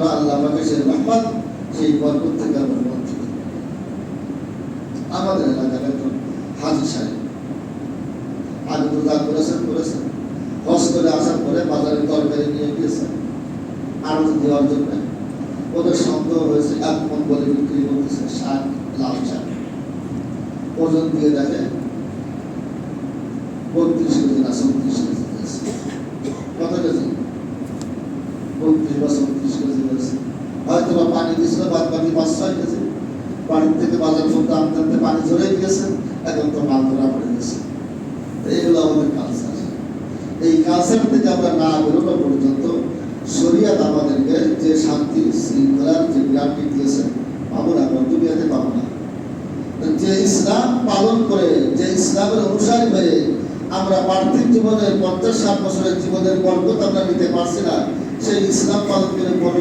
আমরা আল্লাহ পাকের সেই রহমত, সেই বরকত থেকে আমরা বঞ্চিত। আমাদের এলাকার একজন হাজি সাহেব আগে তো যা করেছেন হজ করে আসার পরে বাজারে তরকারি নিয়ে গিয়েছেন আরো দেওয়ার জন্য। ওদের সন্দেহ হয়েছে 1 মণ বলে বিক্রি করতেছে শাক, লাল শাক। ওজন দিয়ে দেখে 32 কেজি না 34 কেজি দিয়েছে। কত কেজি? 32 বা 34 কেজি দিয়েছে। হয়তো বা পানি দিয়েছিল বাদ বাকি 5-6 কেজি। বাড়ির থেকে বাজার করতে আনতে আনতে পানি ঝরে গিয়েছে, এখন তো মাল ধরা পড়ে গেছে। এইগুলো আমাদের কালচার। এই কালচার থেকে আমরা না বেরোনো পর্যন্ত শরিয়াত আমাদেরকে যে শান্তি শৃঙ্খলার যে গ্যারান্টি দিয়েছে পাবো না, আমরা দুনিয়াতে পাবো না। যে ইসলাম পালন করে, যে ইসলামের অনুসারী হয়ে আমরা পার্থিব জীবনের 50-60 বছরের জীবনের বরকত আমরা নিতে পারছি না, সেই ইসলাম পালন করে